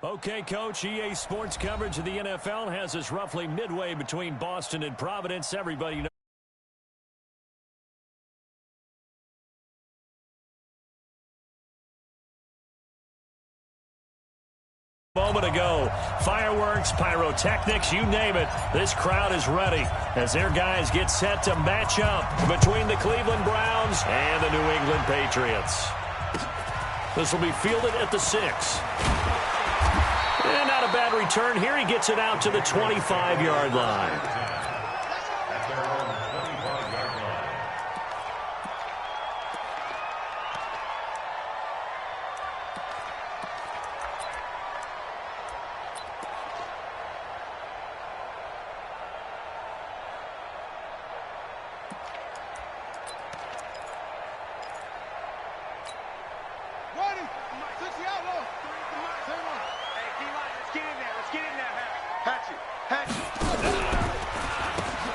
Okay, Coach, EA Sports coverage of the NFL has us roughly midway between Boston and Providence. Everybody knows. Moment ago, fireworks, pyrotechnics, you name it. This crowd is ready as their guys get set to match up between the Cleveland Browns and the New England Patriots. This will be fielded at the 6. And not a bad return here. He gets it out to the 25-yard line.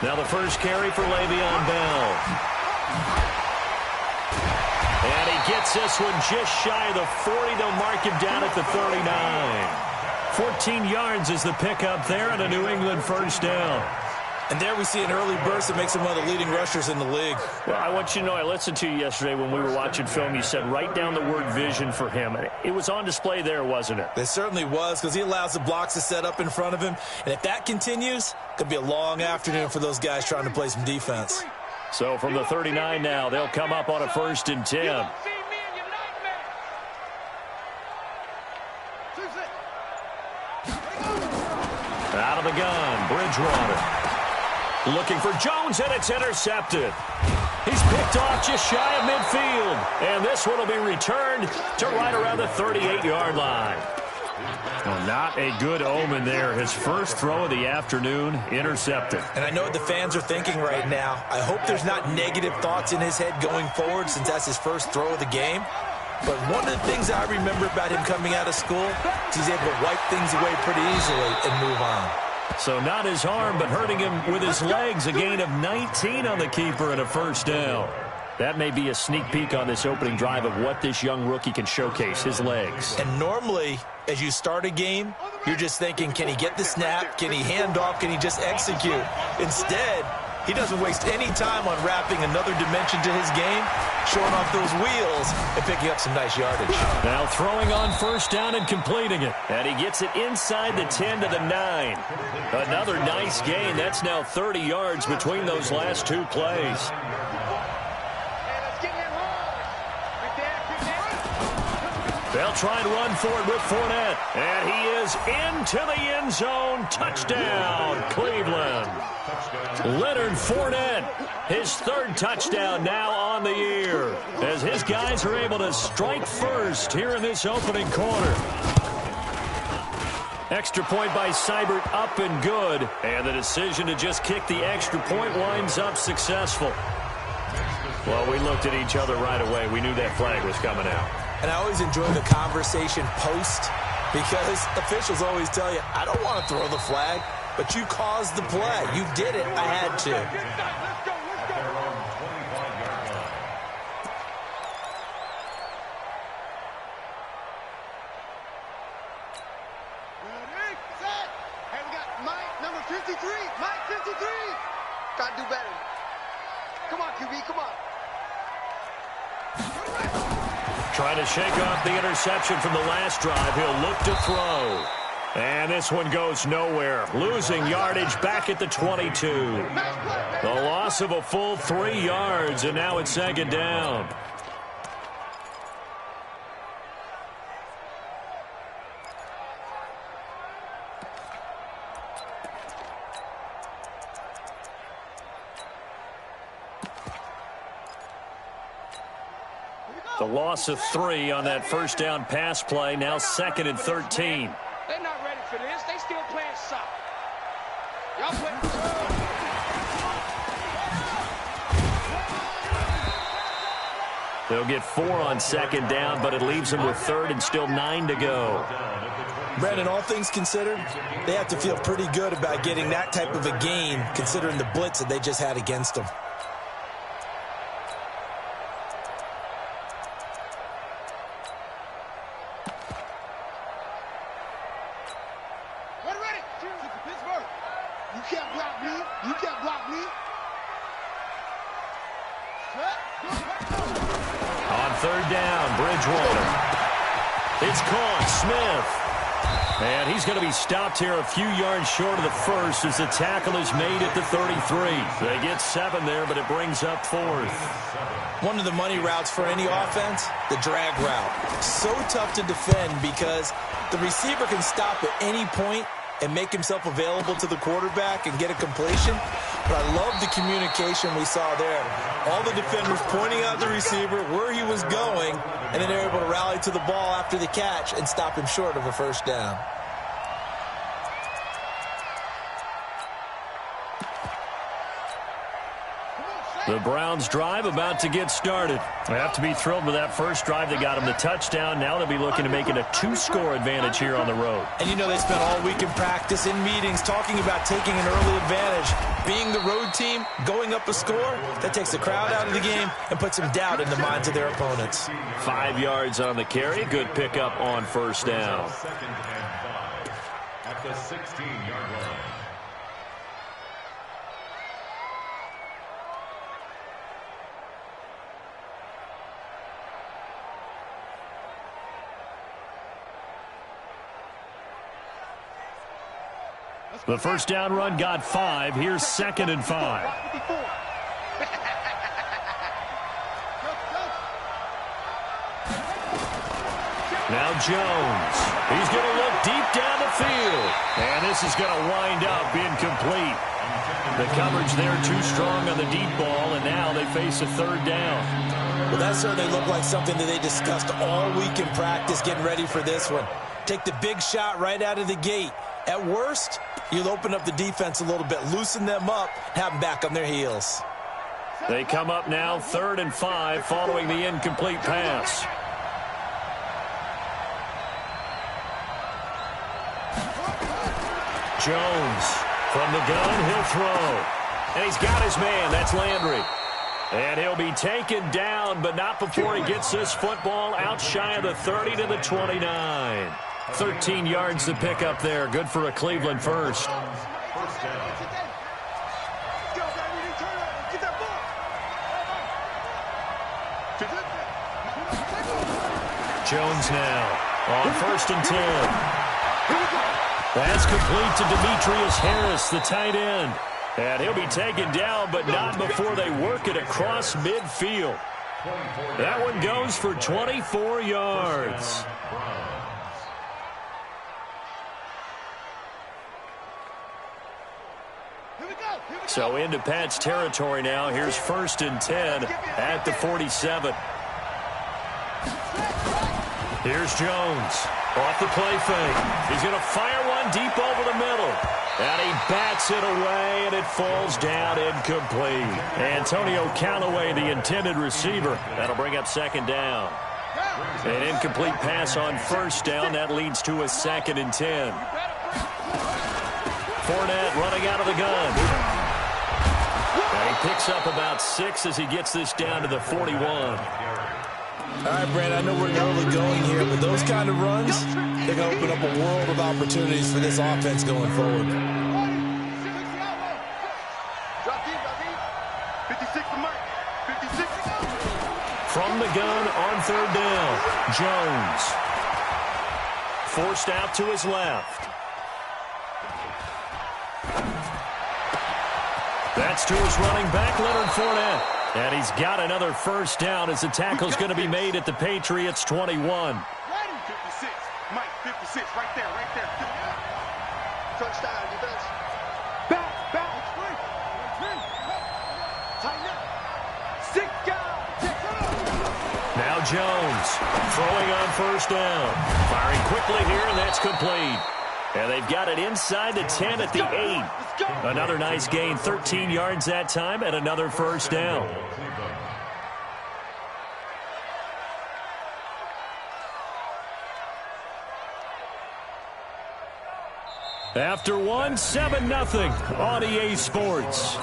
Now the first carry for Le'Veon Bell. And he gets this one just shy of the 40. They'll mark him down at the 39. 14 yards is the pickup there and a New England first down. And there we see an early burst that makes him one of the leading rushers in the league. Well, I want you to know, I listened to you yesterday when we were watching film. You said write down the word vision for him. It was on display there, wasn't it? It certainly was, because he allows the blocks to set up in front of him. And if that continues, it could be a long afternoon for those guys trying to play some defense. So from the 39 now, they'll come up on a 1st and 10. Out of the gun, Bridgewater. Looking for Jones, and it's intercepted. He's picked off just shy of midfield. And this one will be returned to right around the 38-yard line. Well, not a good omen there. His first throw of the afternoon, intercepted. And I know what the fans are thinking right now. I hope there's not negative thoughts in his head going forward since that's his first throw of the game. But one of the things I remember about him coming out of school is he's able to wipe things away pretty easily and move on. So not his arm, but hurting him with his legs. A gain of 19 on the keeper and a first down. That may be a sneak peek on this opening drive of what this young rookie can showcase, his legs. And normally, as you start a game, you're just thinking, can he get the snap? Can he hand off? Can he just execute? Instead, he doesn't waste any time on wrapping another dimension to his game, showing off those wheels and picking up some nice yardage. Now throwing on first down and completing it. And he gets it inside the 10 to the 9. Another nice gain. That's now 30 yards between those last two plays. They'll try and run for it with Fournette. And he is into the end zone. Touchdown, Cleveland. Leonard Fournette, his third touchdown now on the year, as his guys are able to strike first here in this opening quarter. Extra point by Seibert, up and good. And the decision to just kick the extra point winds up successful. Well, we looked at each other right away. We knew that flag was coming out. And I always enjoy the conversation post, because officials always tell you, I don't want to throw the flag, but you caused the play. You did it. I had to. Ready, set. Hey, we got Mike, number 53. Mike, 53. Got to do better. Come on, QB, come on. Trying to shake off the interception from the last drive. He'll look to throw. And this one goes nowhere. Losing yardage back at the 22. The loss of a full 3 yards, and now it's 2nd down. The loss of 3 on that first down pass play. Now 2nd and 13. They're not ready for this. They still playing soft. Y'all play. They'll get 4 on 2nd down, but it leaves them with 3rd and still 9 to go. Brandon, all things considered, they have to feel pretty good about getting that type of a gain, considering the blitz that they just had against them. You can't block me. On third down, Bridgewater. It's caught. Smith. And he's going to be stopped here a few yards short of the first as the tackle is made at the 33. They get 7 there, but it brings up 4th. One of the money routes for any offense, the drag route. So tough to defend because the receiver can stop at any point and make himself available to the quarterback and get a completion. But I love the communication we saw there. All the defenders pointing out the receiver, where he was going, and then they're able to rally to the ball after the catch and stop him short of a first down. The Browns drive about to get started. They have to be thrilled with that first drive. They got them the touchdown. Now they'll be looking to make it a 2-score advantage here on the road. And you know they spent all week in practice, in meetings, talking about taking an early advantage. Being the road team, going up a score, that takes the crowd out of the game and puts some doubt in the minds of their opponents. 5 yards on the carry. Good pickup on first down. Second and 5 at the 16-yard line. The first down run got 5. Here's second and 5. Now Jones. He's going to look deep down the field. And this is going to wind up incomplete. The coverage there too strong on the deep ball, and now they face a third down. Well, that certainly looked like something that they discussed all week in practice getting ready for this one. Take the big shot right out of the gate. At worst, you'll open up the defense a little bit, loosen them up, have them back on their heels. They come up now 3rd and 5 following the incomplete pass. Jones from the gun, he'll throw. And he's got his man, that's Landry. And he'll be taken down, but not before he gets this football out shy of the 30 to the 29. 13 yards to pick up there. Good for a Cleveland first. Jones now on 1st and 10. That's complete to Demetrius Harris, the tight end. And he'll be taken down, but not before they work it across midfield. That one goes for 24 yards. So into Pat's territory now. Here's 1st and 10 at the 47. Here's Jones off the play fake. He's going to fire one deep over the middle. And he bats it away, and it falls down incomplete. Antonio Callaway, the intended receiver. That'll bring up 2nd down. An incomplete pass on 1st down. That leads to a 2nd and 10. Fournette running out of the gun. And he picks up about 6 as he gets this down to the 41. All right, Brandon, I know we're early going here, but those kind of runs, they're going to open up a world of opportunities for this offense going forward. From the gun on 3rd down, Jones. Forced out to his left. That's to his running back, Leonard Fournette. And he's got another first down as the tackle's going to be made at the Patriots' 21. 56, Mike, 56, right there. Touchdown, defense. Back. Tighten up. 6 guys. Now Jones throwing on 1st down. Firing quickly here, and that's complete. And they've got it inside the 10 at the 8. Another nice gain, 13 yards that time, and another first down. After one, 7-0 on EA Sports.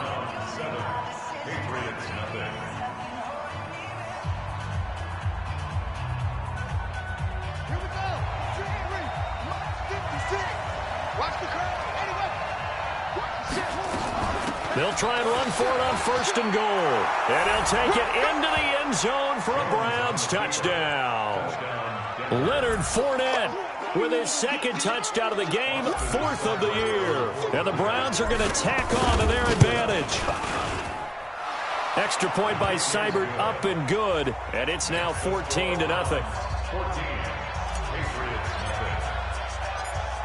They'll try and run for it on 1st and goal. And he'll take it into the end zone for a Browns touchdown. Leonard Fournette with his 2nd touchdown of the game, 4th of the year. And the Browns are going to tack on to their advantage. Extra point by Seibert, up and good. And it's now 14-0.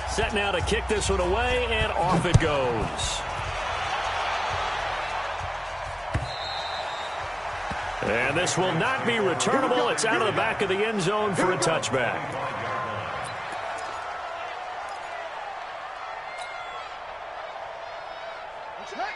Set now to kick this one away, and off it goes. And this will not be returnable. It's out of the back of the end zone for a touchback.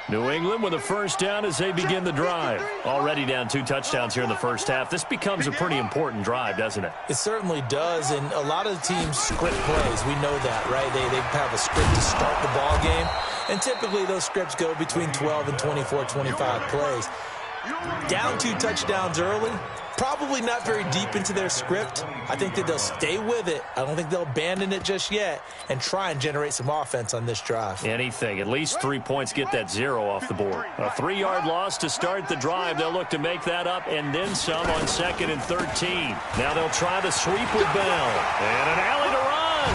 New England with a 1st down as they begin the drive. Already down 2 touchdowns here in the 1st half. This becomes a pretty important drive, doesn't it? It certainly does, and a lot of the teams script plays. We know that, right? They have a script to start the ball game, and typically those scripts go between 12 and 24, 25 plays. Down 2 touchdowns early, probably not very deep into their script. I think that they'll stay with it. I don't think they'll abandon it just yet and try and generate some offense on this drive. Anything. At least 3 points, get that 0 off the board. A 3-yard loss to start the drive. They'll look to make that up and then some on 2nd and 13. Now they'll try the sweep with Bell. And an alley to run.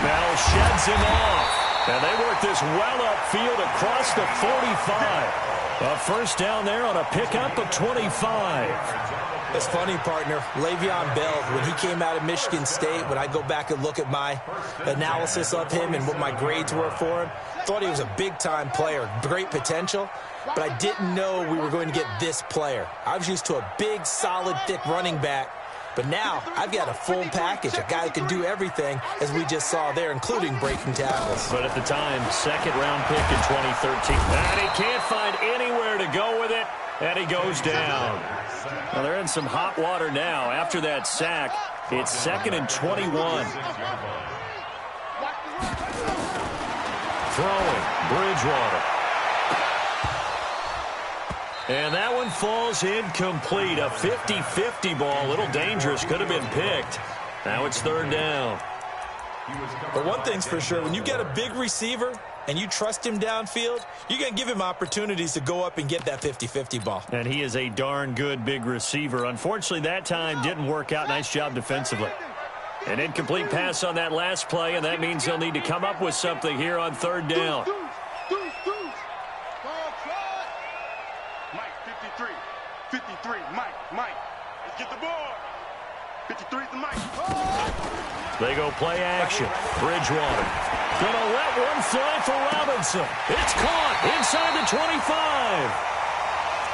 Bell sheds him off. And they work this well upfield across the 45. A 1st down there on a pickup of 25. It's funny, partner. Le'Veon Bell, when he came out of Michigan State, when I go back and look at my analysis of him and what my grades were for him, thought he was a big-time player, great potential, but I didn't know we were going to get this player. I was used to a big, solid, thick running back, but now I've got a full package, a guy who can do everything, as we just saw there, including breaking tackles. But at the time, 2nd-round pick in 2013. And he can't find anywhere to go with it, and he goes down. Well, they're in some hot water now. After that sack, it's 2nd and 21. Throwing, Bridgewater. And that one falls incomplete. A 50-50 ball. A little dangerous. Could have been picked. Now it's 3rd down. But one thing's for sure, when you get a big receiver and you trust him downfield, you're going to give him opportunities to go up and get that 50-50 ball. And he is a darn good big receiver. Unfortunately, that time didn't work out. Nice job defensively. An incomplete pass on that last play, and that means they'll need to come up with something here on 3rd down. Mike, 53. 53, Mike. Let's get the ball. 53 is the Mike. They go play action. Bridgewater. Gonna let one fly for Robinson. It's caught inside the 25.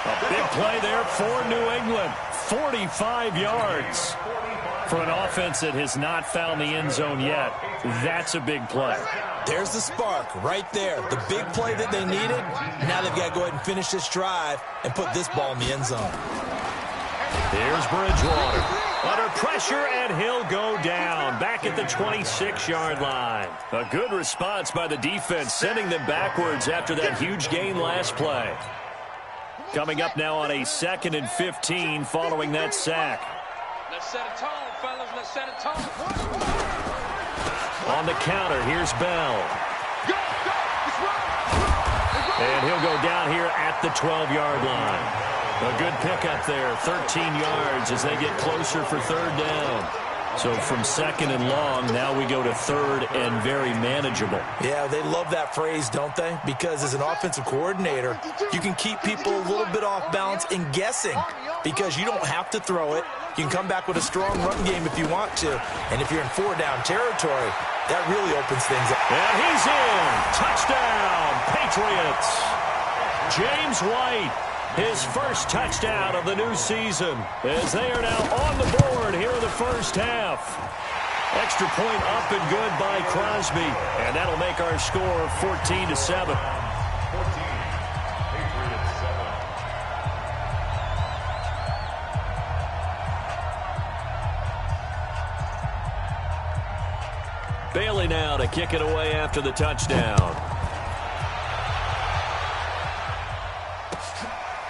A big play there for New England. 45 yards. For an offense that has not found the end zone yet, that's a big play. There's the spark right there. The big play that they needed. Now they've got to go ahead and finish this drive and put this ball in the end zone. Here's Bridgewater. Under pressure, and he'll go down. Back at the 26-yard line. A good response by the defense, sending them backwards after that huge gain last play. Coming up now on a 2nd and 15 following that sack. Let's set a tone, fellas. Let's set a tone. On the counter, here's Bell. And he'll go down here at the 12-yard line. A good pickup there, 13 yards as they get closer for 3rd down. So from 2nd and long, now we go to 3rd and very manageable. Yeah, they love that phrase, don't they? Because as an offensive coordinator, you can keep people a little bit off balance and guessing because you don't have to throw it. You can come back with a strong run game if you want to. And if you're in 4-down territory, that really opens things up. And he's in. Touchdown, Patriots. James White, his first touchdown of the new season, as they are now on the board here in the 1st half. Extra point up and good by Crosby, and that'll make our score 14-7. Bailey now to kick it away after the touchdown.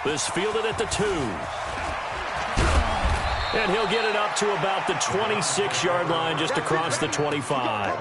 This fielded at the 2. And he'll get it up to about the 26-yard line, just across the 25.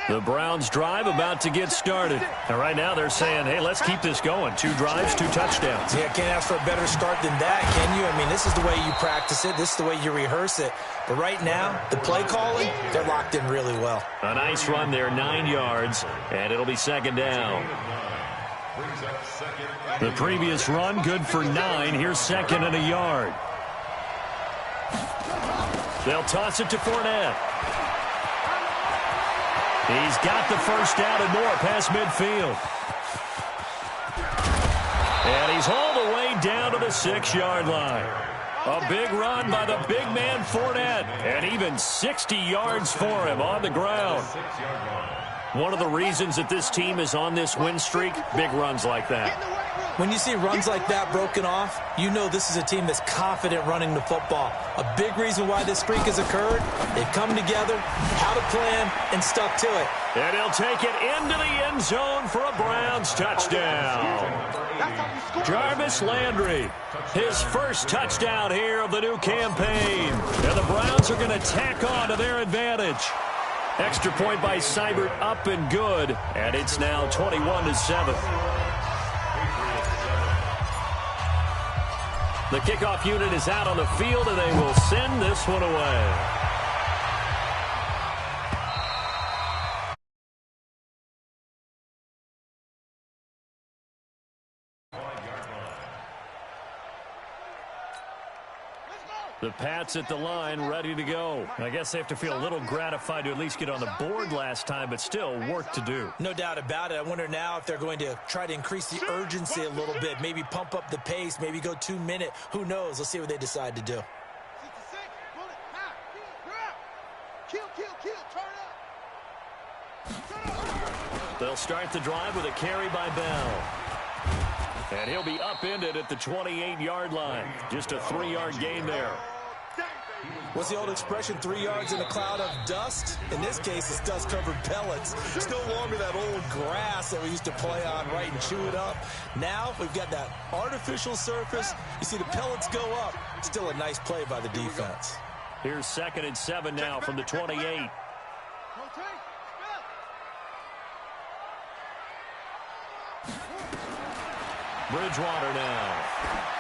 The Browns drive about to get started. And right now they're saying, hey, let's keep this going. 2 drives, 2 touchdowns. Yeah, can't ask for a better start than that, can you? I mean, this is the way you practice it. This is the way you rehearse it. But right now, the play calling, they're locked in really well. A nice run there, 9 yards, and it'll be second down. The previous run, good for 9. Here's second and a yard. They'll toss it to Fournette. He's got the first down and more past midfield. And he's all the way down to the 6-yard line. A big run by the big man Fournette. And even 60 yards for him on the ground. One of the reasons that this team is on this win streak, big runs like that. When you see runs like that broken off, you know this is a team that's confident running the football. A big reason why this streak has occurred, they've come together, had a plan, and stuck to it. And he'll take it into the end zone for a Browns touchdown. Jarvis Landry, his first touchdown here of the new campaign. And the Browns are going to tack on to their advantage. Extra point by Seibert up and good, and it's now 21-7. The kickoff unit is out on the field, and they will send this one away. The Pats at the line, ready to go. I guess they have to feel a little gratified to at least get on the board last time, but still work to do. No doubt about it. I wonder now if they're going to try to increase the urgency a little bit, maybe pump up the pace, maybe go 2-minute. Who knows? Let's see what they decide to do. They'll start the drive with a carry by Bell. And he'll be upended at the 28-yard line. Just a 3-yard gain there. What's the old expression, 3 yards in a cloud of dust? In this case, it's dust-covered pellets. It's no longer that old grass that we used to play on, right, and chew it up. Now we've got that artificial surface. You see the pellets go up. Still a nice play by the defense. Here's 2nd and 7 now from the 28. Bridgewater now.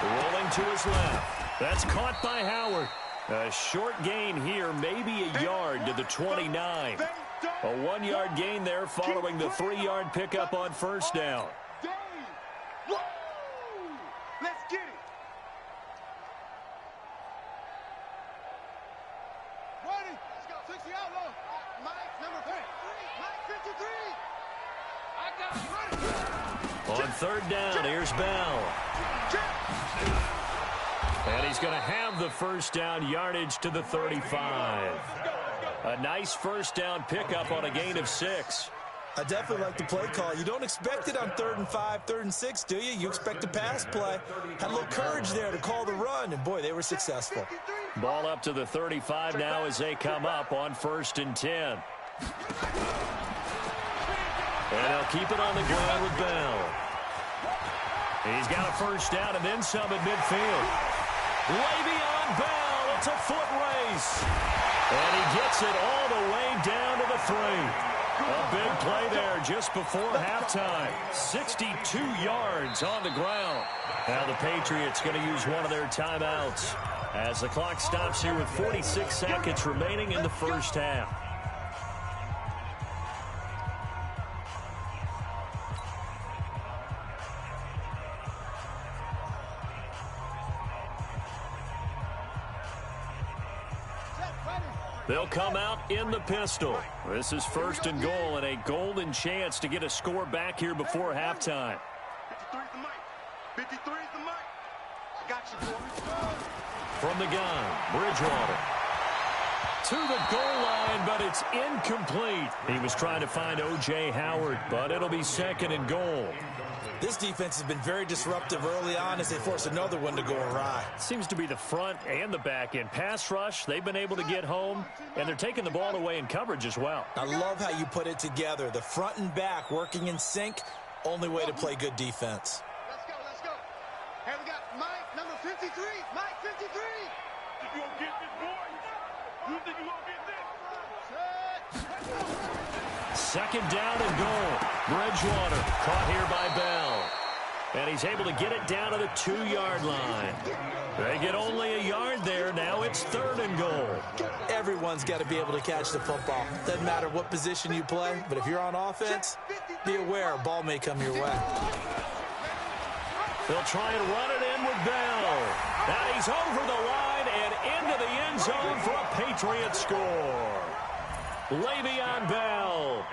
Rolling to his left. That's caught by Howard. A short gain here, maybe a yard to the 29. A 1-yard gain there following the 3-yard pickup on first down. Let's get it. Ready. Let's go. 60 out low. Mike, number 53. Mike, 53. I got it. On third down, here's Bell. And he's going to have the first down, yardage to the 35. A nice first down pickup on a gain of 6. I definitely like the play call. You don't expect it on 3rd and 5, 3rd and 6, do you? You expect a pass play. Had a little courage there to call the run, and boy, they were successful. Ball up to the 35 now as they come up on 1st and 10. And they'll keep it on the ground with Bell. He's got a first down and then some at midfield. Way beyond Bell. It's a foot race. And he gets it all the way down to the 3. A big play there just before halftime. 62 yards on the ground. Now the Patriots going to use one of their timeouts as the clock stops here with 46 seconds remaining in the first half. They'll come out in the pistol. This is 1st and goal and a golden chance to get a score back here before halftime. 53 is the mic. 53 is the mic. I got you, boy. From the gun, Bridgewater. To the goal line, but it's incomplete. He was trying to find O.J. Howard, but it'll be 2nd and goal. This defense has been very disruptive early on as they force another one to go awry. Seems to be the front and the back end. Pass rush, they've been able to get home, and they're taking the ball away in coverage as well. I love how you put it together. The front and back working in sync, only way to play good defense. Let's go, let's go. Hey, we got Mike, number 53. Mike, 53. You gonna get this, boy? You think you gonna get this? second down and goal. Bridgewater caught here by Bell. And he's able to get it down to the 2-yard line. They get only a yard there. Now it's third and goal. Everyone's got to be able to catch the football. Doesn't matter what position you play, but if you're on offense, be aware a ball may come your way. They'll try and run it in with Bell. And he's over the line and into the end zone for a Patriot score. Le'Veon Bell,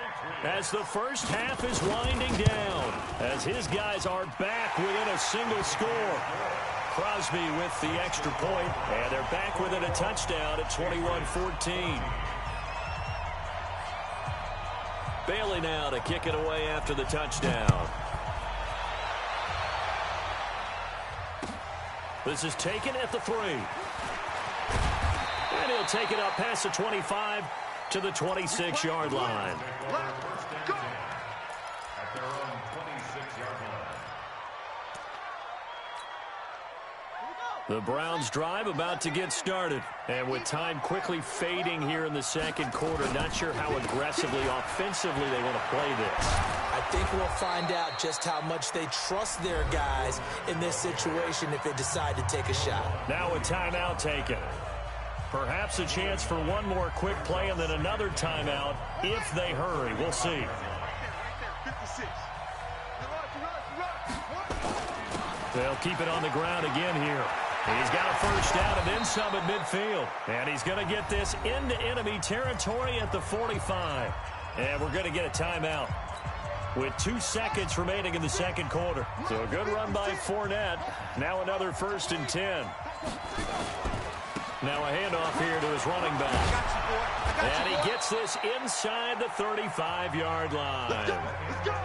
as the first half is winding down, as his guys are back within a single score. Crosby with the extra point, and they're back within a touchdown at 21-14. Bailey now to kick it away after the touchdown. This is taken at the 3. And he'll take it up past the 25 to the 26-yard line. At their own 26-yard line. The Browns drive about to get started. And with time quickly fading here in the second quarter, not sure how aggressively, offensively they want to play this. I think we'll find out just how much they trust their guys in this situation if they decide to take a shot. Now a timeout taken. Perhaps a chance for one more quick play and then another timeout if they hurry. We'll see. They'll keep it on the ground again here. He's got a first down and then some at midfield. And he's going to get this into enemy territory at the 45. And we're going to get a timeout with 2 seconds remaining in the second quarter. So a good run by Fournette. Now another 1st and 10. Now a handoff here to his running back. And he gets this inside the 35-yard line.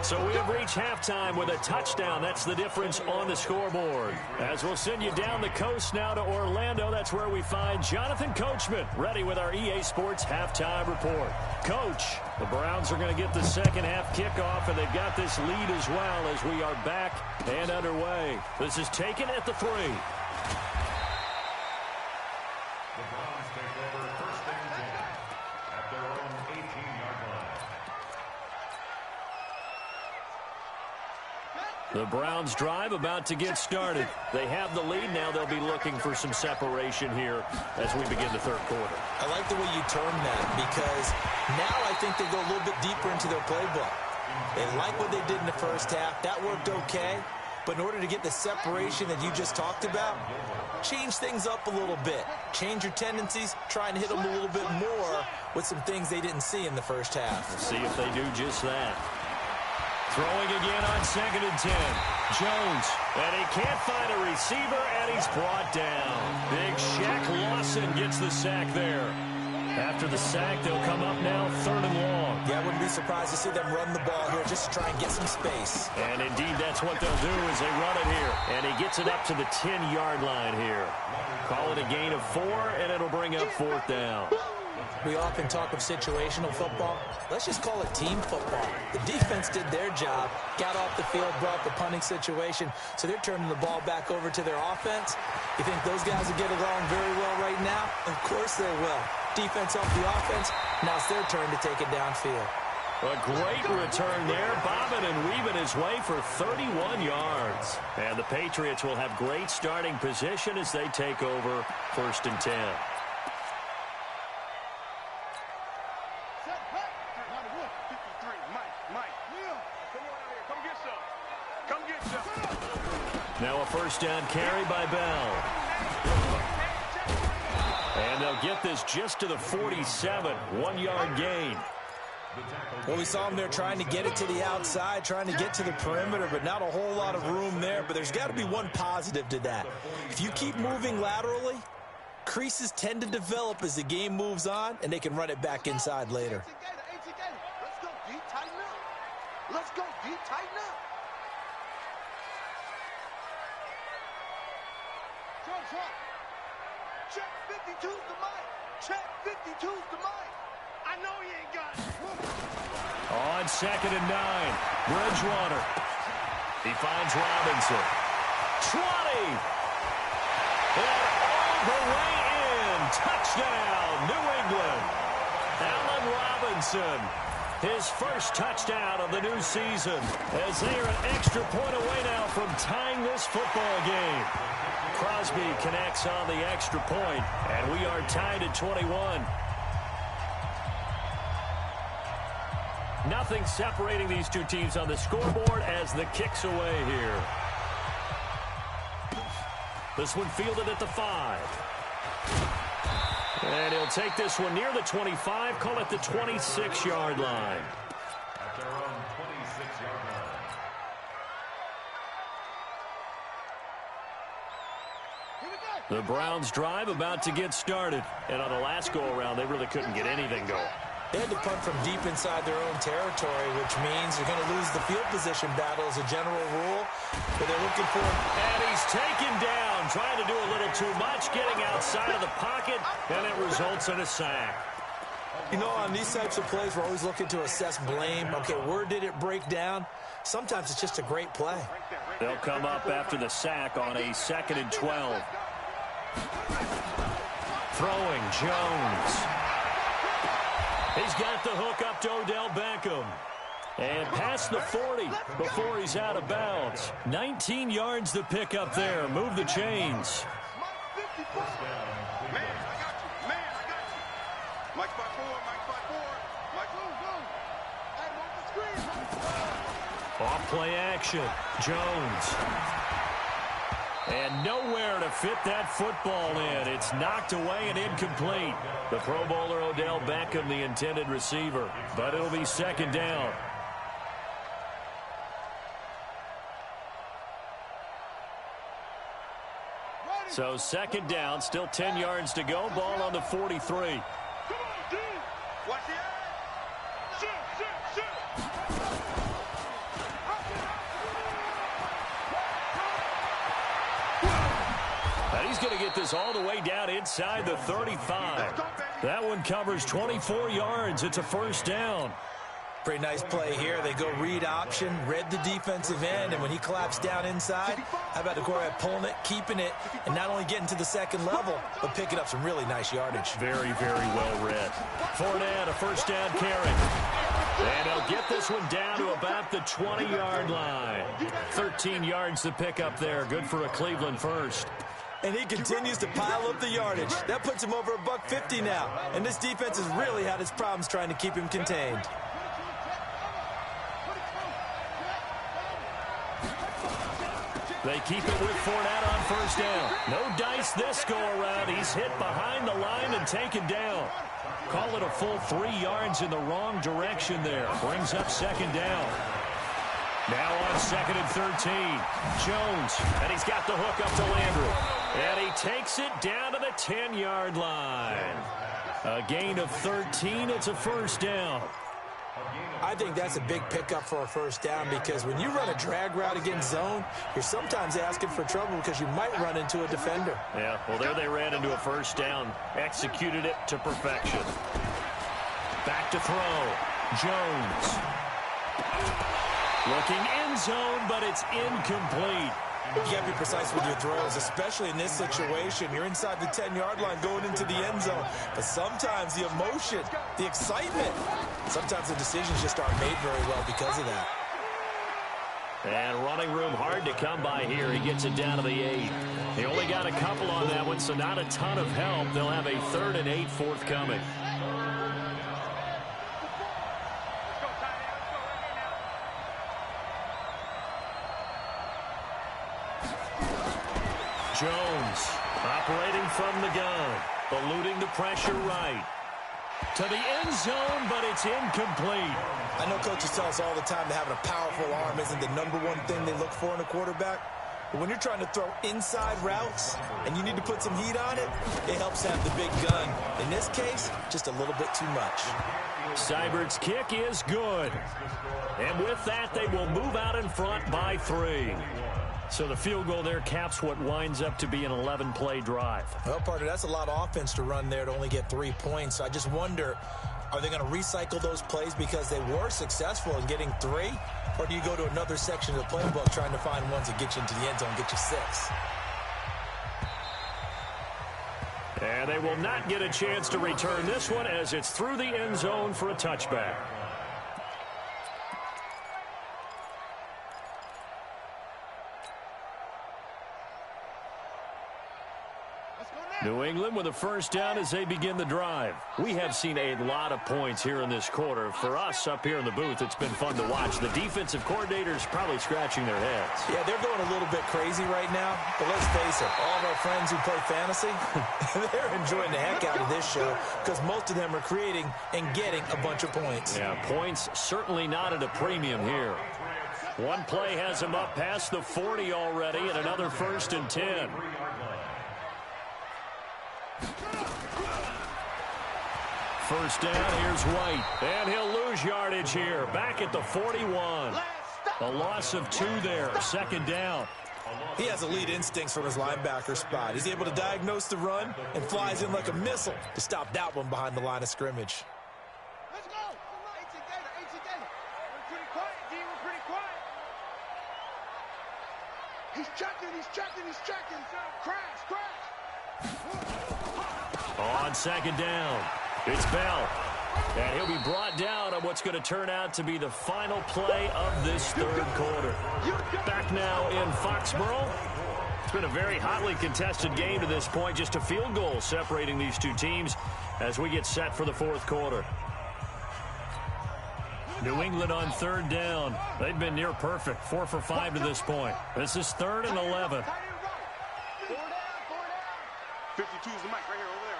So we have reached halftime with a touchdown. That's the difference on the scoreboard. As we'll send you down the coast now to Orlando, that's where we find Jonathan Coachman ready with our EA Sports halftime report. Coach, the Browns are going to get the second half kickoff, and they've got this lead as well as we are back and underway. This is taken at the 3. The Browns take over 1st and 10 at their own 18-yard line. The Browns drive about to get started. They have the lead. Now they'll be looking for some separation here as we begin the third quarter. I like the way you termed that because now I think they go a little bit deeper into their playbook. They like what they did in the first half. That worked okay. But in order to get the separation that you just talked about, change things up a little bit. Change your tendencies. Try and hit them a little bit more with some things they didn't see in the first half. We'll see if they do just that. Throwing again on 2nd and 10. Jones. And he can't find a receiver, and he's brought down. Big Shaq Lawson gets the sack there. After the sack, they'll come up now 3rd and long. Yeah, I wouldn't be surprised to see them run the ball here just to try and get some space. And indeed, that's what they'll do as they run it here. And he gets it up to the 10-yard line here. Call it a gain of 4, and it'll bring up 4th down. We often talk of situational football. Let's just call it team football. The defense did their job, got off the field, brought the punting situation, so they're turning the ball back over to their offense. You think those guys will get along very well right now? Of course they will. Defense off the offense, now it's their turn to take it downfield. A great return there, bobbing and weaving his way for 31 yards. And the Patriots will have great starting position as they take over 1st and 10. Now a first down carry by Bell. And they'll get this just to the 47, 1-yard gain. Well, we saw them there trying to get it to the outside, trying to get to the perimeter, but not a whole lot of room there. But there's got to be one positive to that. If you keep moving laterally, creases tend to develop as the game moves on, and they can run it back inside later. Let's go deep, tighten up. Let's go deep, tighten up. Check 52's the mic. Check 52's the mic. I know he ain't got it. On 2nd and 9, Bridgewater. He finds Robinson. 20. And all the way in. Touchdown, New England. Allen Robinson his first touchdown of the new season, as they are an extra point away now from tying this football game. Crosby connects on the extra point, and we are tied at 21. Nothing separating these two teams on the scoreboard as the kick's away here. This one fielded at the 5. And he'll take this one near the 25, call it the 26-yard line. At their own 26-yard line. The Browns drive about to get started. And on the last go-around, they really couldn't get anything going. They had to punt from deep inside their own territory, which means they're going to lose the field position battle as a general rule. But they're looking for him. And he's taken down, trying to do a little too much, getting outside of the pocket, and it results in a sack. You know, on these types of plays, we're always looking to assess blame. Okay, where did it break down? Sometimes it's just a great play. They'll come up after the sack on a 2nd and 12. Throwing, Jones. He's got the hook up to Odell Beckham. And past the 40 before he's out of bounds. 19 yards to pick up there. Move the chains. Man, I got you. Man, I got you. Mike spot 4, Mike spot 4. Mike, go. Hey, mark the screen. Off play action. Jones. And nowhere to fit that football in. It's knocked away and incomplete. The Pro Bowler Odell Beckham, the intended receiver. But it'll be 2nd down. So 2nd down, still 10 yards to go. Ball on the 43. Come on, D. Watch the eye. Shoot. And he's going to get this all the way down inside the 35. That one covers 24 yards. It's a 1st down. Pretty nice play here. They go read option, read the defensive end, and when he collapsed down inside, how about the quarterback pulling it, keeping it, and not only getting to the 2nd level, but picking up some really nice yardage. Very, very well read. Fournette, a 1st down carry. And he'll get this one down to about the 20-yard line. 13 yards to pick up there. Good for a Cleveland 1st. And he continues to pile up the yardage. That puts him over $150 now. And this defense has really had its problems trying to keep him contained. They keep it with Fournette on 1st down. No dice this go-around. He's hit behind the line and taken down. Call it a full 3 yards in the wrong direction there. Brings up 2nd down. Now on 2nd and 13. Jones, and he's got the hook up to Landry. And he takes it down to the 10-yard line. A gain of 13. It's a 1st down. I think that's a big pickup for a 1st down because when you run a drag route against zone, you're sometimes asking for trouble because you might run into a defender. Yeah, well, there they ran into a 1st down. Executed it to perfection. Back to throw. Jones. Looking end zone, but it's incomplete. You got to be precise with your throws, especially in this situation. You're inside the 10-yard line going into the end zone. But sometimes the emotion, the excitement, sometimes the decisions just aren't made very well because of that. And running room hard to come by here. He gets it down to the 8. He only got a couple on that one, so not a ton of help. They'll have a 3rd and 8 forthcoming. Jones operating from the gun, eluding the pressure right. To the end zone, but it's incomplete. I know coaches tell us all the time that having a powerful arm isn't the #1 thing they look for in a quarterback. But when you're trying to throw inside routes and you need to put some heat on it, it helps have the big gun. In this case, just a little bit too much. Seibert's kick is good. And with that, they will move out in front by 3. So the field goal there caps what winds up to be an 11-play drive. Well, partner, that's a lot of offense to run there to only get 3 points. I just wonder, are they going to recycle those plays because they were successful in getting 3? Or do you go to another section of the playbook trying to find ones that get you into the end zone and get you 6? And they will not get a chance to return this one as it's through the end zone for a touchback. New England with a first down as they begin the drive. We have seen a lot of points here in this quarter. For us up here in the booth, it's been fun to watch. The defensive coordinators probably scratching their heads. Yeah, they're going a little bit crazy right now. But let's face it, all of our friends who play fantasy, they're enjoying the heck out of this show because most of them are creating and getting a bunch of points. Yeah, points certainly not at a premium here. One play has them up past the 40 already, and another 1st and 10. First down, here's White. And he'll lose yardage here. Back at the 41. A loss of 2 there. 2nd down. He has elite instincts from his linebacker spot. He's able to diagnose the run and flies in like a missile to stop that one behind the line of scrimmage. Let's go. We're pretty quiet, D. We're pretty quiet. He's checking. Crash. On 2nd down, it's Bell. And he'll be brought down on what's going to turn out to be the final play of this 3rd quarter. Back now in Foxborough. It's been a very hotly contested game to this point. Just a field goal separating these two teams as we get set for the 4th quarter. New England on 3rd down. They've been near perfect. 4 for 5 to this point. This is 3rd and 11. 52 is the mic right here, over there.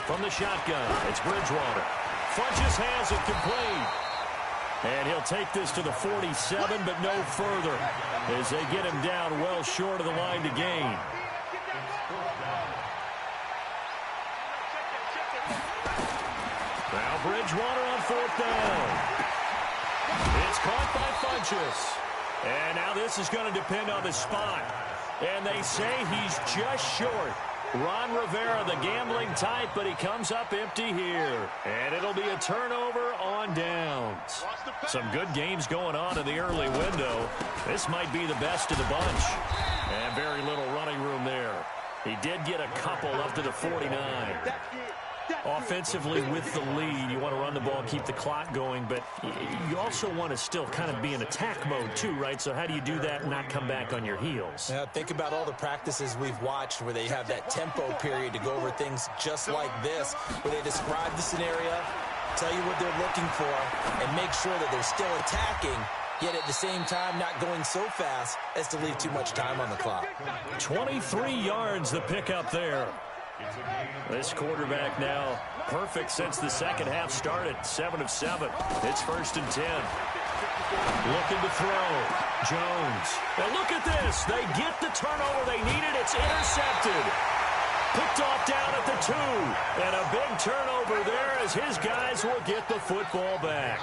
From the shotgun, it's Bridgewater. Funches has it complete. And he'll take this to the 47, but no further as they get him down well short of the line to gain. Now Bridgewater on 4th down. It's caught by Funches. And now this is going to depend on the spot. And they say he's just short. Ron Rivera, the gambling type, but he comes up empty here. And it'll be a turnover on downs. Some good games going on in the early window. This might be the best of the bunch. And very little running room there. He did get a couple up to the 49. Offensively with the lead, you want to run the ball, keep the clock going, but you also want to still kind of be in attack mode too, right? So how do you do that and not come back on your heels? Yeah, think about all the practices we've watched where they have that tempo period to go over things just like this, where they describe the scenario, tell you what they're looking for, and make sure that they're still attacking, yet at the same time not going so fast as to leave too much time on the clock. 23 yards the pickup there. This quarterback now perfect since the 2nd half started. 7 of 7. It's 1st and 10. Looking to throw. Jones. And look at this. They get the turnover they needed. It's intercepted. Picked off down at the 2. And a big turnover there as his guys will get the football back.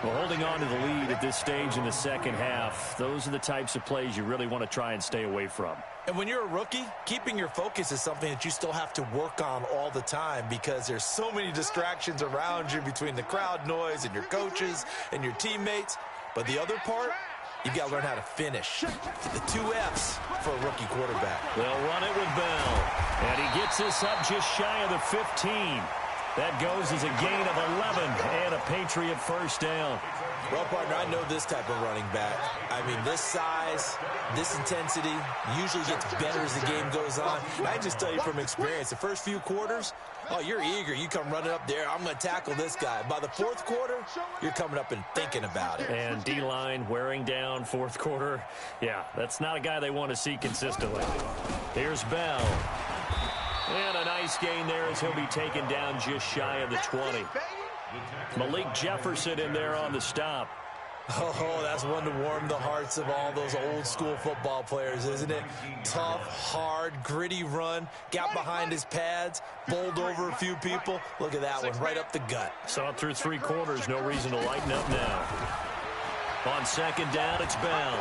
Well, holding on to the lead at this stage in the 2nd half, those are the types of plays you really want to try and stay away from. And when you're a rookie, keeping your focus is something that you still have to work on all the time because there's so many distractions around you between the crowd noise and your coaches and your teammates. But the other part, you've got to learn how to finish. The 2 F's for a rookie quarterback. They'll run it with Bell. And he gets this up just shy of the 15. That goes as a gain of 11 and a Patriot first down. Well, partner, I know this type of running back. I mean, this size, this intensity usually gets better as the game goes on. And I just tell you from experience, the first few quarters, oh, you're eager. You come running up there. I'm going to tackle this guy. By the 4th quarter, you're coming up and thinking about it. And D-line wearing down 4th quarter. Yeah, that's not a guy they want to see consistently. Here's Bell. And a nice gain there as he'll be taken down just shy of the 20. Malik Jefferson in there on the stop. Oh, that's one to warm the hearts of all those old school football players, isn't it? Tough, hard, gritty run, got behind his pads, bowled over a few people. Look at that one, right up the gut. Saw it through 3 quarters, no reason to lighten up now. On 2nd down, it's Bell.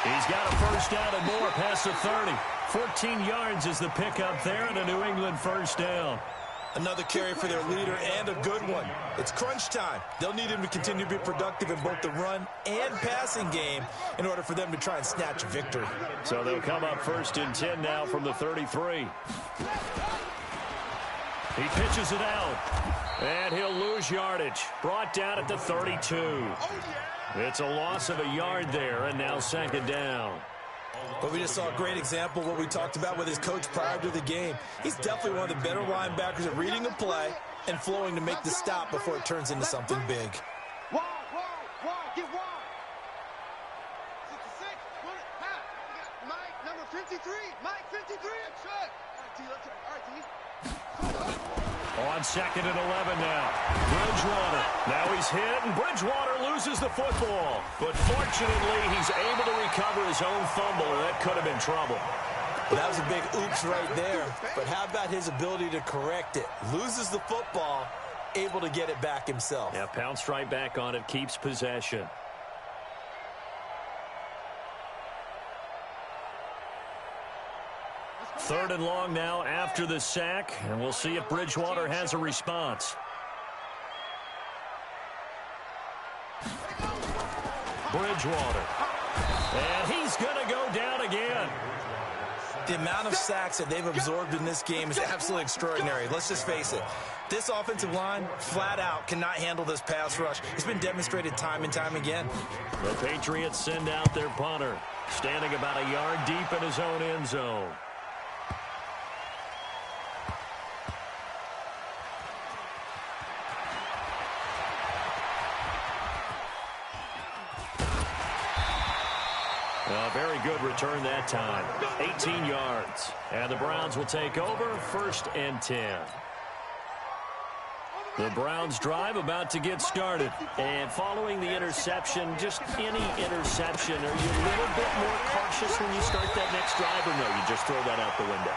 He's got a first down and more past the 30. 14 yards is the pickup there and a New England first down. Another carry for their leader and a good one. It's crunch time. They'll need him to continue to be productive in both the run and passing game in order for them to try and snatch a victory. So they'll come up 1st and 10 now from the 33. He pitches it out. And he'll lose yardage. Brought down at the 32. It's a loss of a yard there, and now 2nd down. But we just saw a great example of what we talked about with his coach prior to the game. He's definitely one of the better linebackers at reading a play and flowing to make the stop before it turns into something big. Wide, get wide. 66, put it, half. Mike, number 53. Mike, 53. Check. All right, T, let's try. All right, T. On 2nd and 11 now. Bridgewater. Now he's hit, and Bridgewater loses the football. But fortunately, he's able to recover his own fumble, and that could have been trouble. Well, that was a big oops right there. But how about his ability to correct it? Loses the football, able to get it back himself. Yeah, pounced right back on it, keeps possession. Third and long now after the sack, and we'll see if Bridgewater has a response. Bridgewater. And he's going to go down again. The amount of sacks that they've absorbed in this game is absolutely extraordinary. Let's just face it. This offensive line, flat out, cannot handle this pass rush. It's been demonstrated time and time again. The Patriots send out their punter, standing about a yard deep in his own end zone. A very good return that time. 18 yards. And the Browns will take over, 1st and 10. The Browns drive about to get started. And following the interception, just any interception, are you a little bit more cautious when you start that next drive, or no, you just throw that out the window?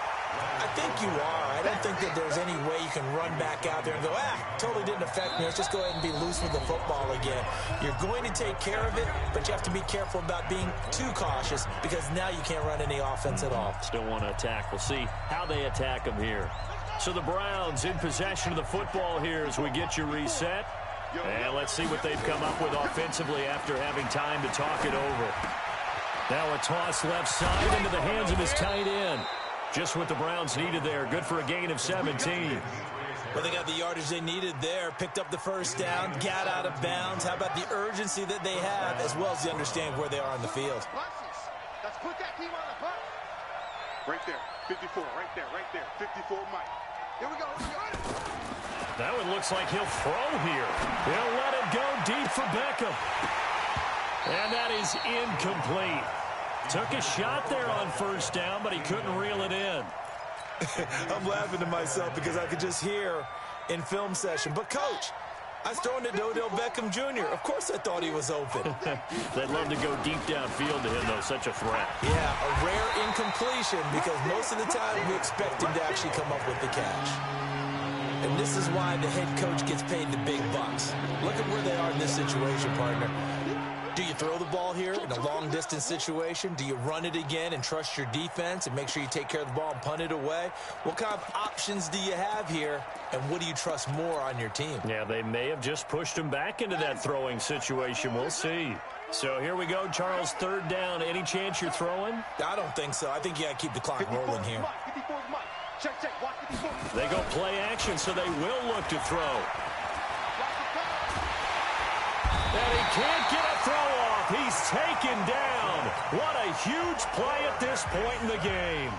I think you are. I don't think that there's any way you can run back out there and go, totally didn't affect me. Let's just go ahead and be loose with the football again. You're going to take care of it, but you have to be careful about being too cautious because now you can't run any offense at all. Still want to attack. We'll see how they attack them here. So the Browns in possession of the football here as we get you reset. And let's see what they've come up with offensively after having time to talk it over. Now a toss left side into the hands of his tight end. Just what the Browns needed there. Good for a gain of 17. Well, they got the yardage they needed there. Picked up the first down, got out of bounds. How about the urgency that they have as well as the understanding where they are on the field? Let's put that team on the punt. Right there, 54, right there, 54, Mike. Here we go. That one looks like he'll throw here. He'll let it go deep for Beckham. And that is incomplete. Took a shot there on 1st down, but he couldn't reel it in. I'm laughing to myself because I could just hear in film session. But, Coach, I was throwing to Odell Beckham Jr. Of course I thought he was open. They'd love to go deep downfield to him, though. Such a threat. Yeah, a rare incompletion because most of the time we expect him to actually come up with the catch. And this is why the head coach gets paid the big bucks. Look at where they are in this situation, partner. Do you throw the ball here in a long-distance situation? Do you run it again and trust your defense and make sure you take care of the ball and punt it away? What kind of options do you have here, and what do you trust more on your team? Yeah, they may have just pushed him back into that throwing situation. We'll see. So here we go, Charles, 3rd down. Any chance you're throwing? I don't think so. I think you got to keep the clock rolling here. They go play action, so they will look to throw. And he can't get a throw off. He's taken down. What a huge play at this point in the game.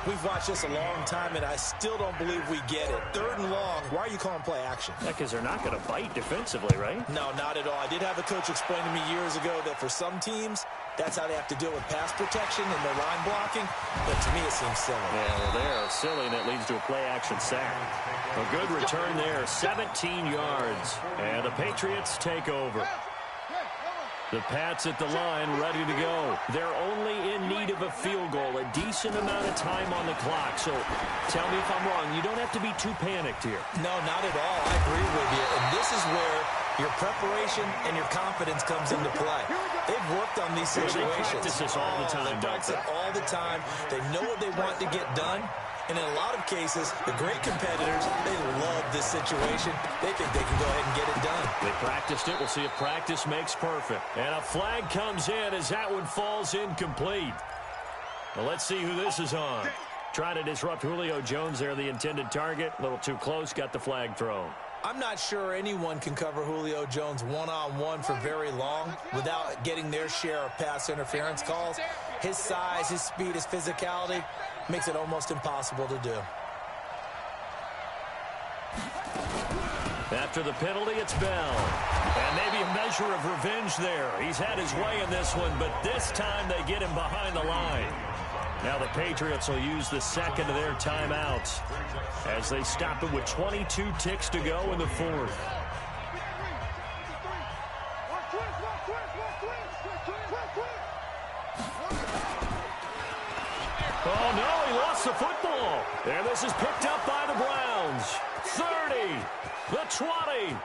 We've watched this a long time, and I still don't believe we get it. 3rd and long. Why are you calling play action? Yeah, because they're not going to bite defensively, right? No, not at all. I did have a coach explain to me years ago that for some teams, that's how they have to deal with pass protection and their line blocking. But to me, it seems silly. Yeah, well, they're silly, and it leads to a play-action sack. A good return there, 17 yards. And the Patriots take over. The Pats at the line, ready to go. They're only in need of a field goal, a decent amount of time on the clock. So tell me if I'm wrong. You don't have to be too panicked here. No, not at all. I agree with you. And this is where your preparation and your confidence comes into play. They've worked on these situations. They practice this all the time, They practice it all the time. They know what they want to get done. And in a lot of cases, the great competitors, they love this situation. They think they can go ahead and get it done. They practiced it. We'll see if practice makes perfect. And a flag comes in as that one falls incomplete. Well, let's see who this is on. Trying to disrupt Julio Jones there, the intended target. A little too close, got the flag thrown. I'm not sure anyone can cover Julio Jones one-on-one for very long without getting their share of pass interference calls. his size, his speed, his physicality makes it almost impossible to do. After the penalty, it's Bell. And maybe a measure of revenge there. He's had his way in this one, but this time they get him behind the line. Now the Patriots will use the second of their timeouts as they stop it with 22 ticks to go in the fourth. Oh, no, he lost the football. And this is picked up by the Browns. 30, the 20.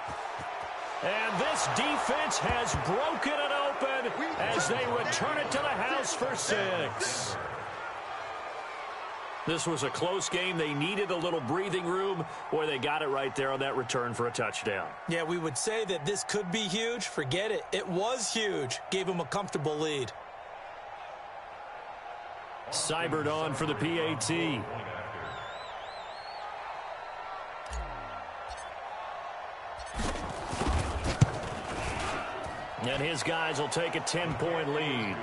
And this defense has broken it open as they return it to the house for 6. This was a close game. They needed a little breathing room. Boy, they got it right there on that return for a touchdown. Yeah, we would say that this could be huge. Forget it. It was huge. Gave them a comfortable lead. Seibert on for the PAT. And his guys will take a 10-point lead.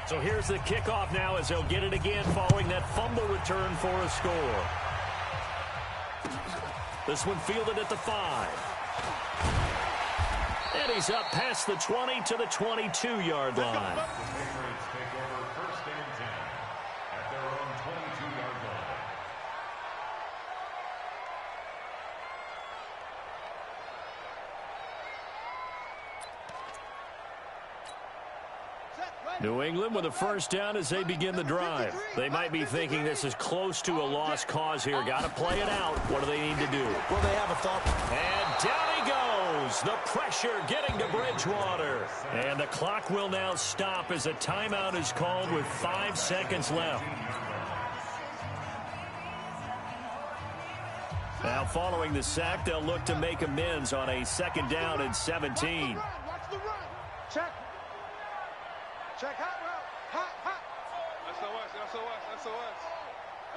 So here's the kickoff now as they'll get it again following that fumble return for a score. This one fielded at the 5. And he's up past the 20 to the 22-yard line. The Patriots take over first and 10 at their own 22-yard line. New England with a first down as they begin the drive. They might be thinking this is close to a lost cause here. Got to play it out. What do they need to do? Well, they have a thought. And down he goes. The pressure getting to Bridgewater. And the clock will now stop as a timeout is called with 5 seconds left. Now following the sack, they'll look to make amends on a second down and 17. Watch the run. Check. Check hot route. Hot, hot.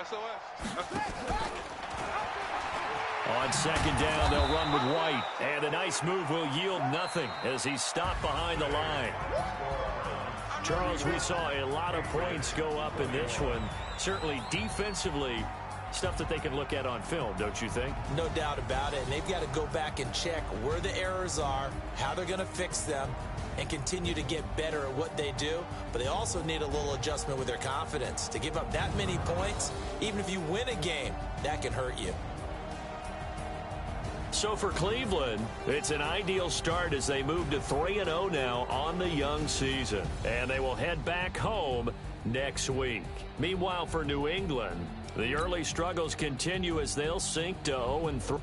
SOS. On second down, they'll run with White. And a nice move will yield nothing as he's stopped behind the line. Charles, we saw a lot of points go up in this one. Certainly defensively, stuff that they can look at on film, don't you think? No doubt about it. And they've got to go back and check where the errors are, how they're going to fix them, and continue to get better at what they do. But they also need a little adjustment with their confidence. To give up that many points, even if you win a game, that can hurt you. So for Cleveland, it's an ideal start as they move to 3-0 now on the young season. And they will head back home next week. Meanwhile, for New England, the early struggles continue as they'll sink to 0-3.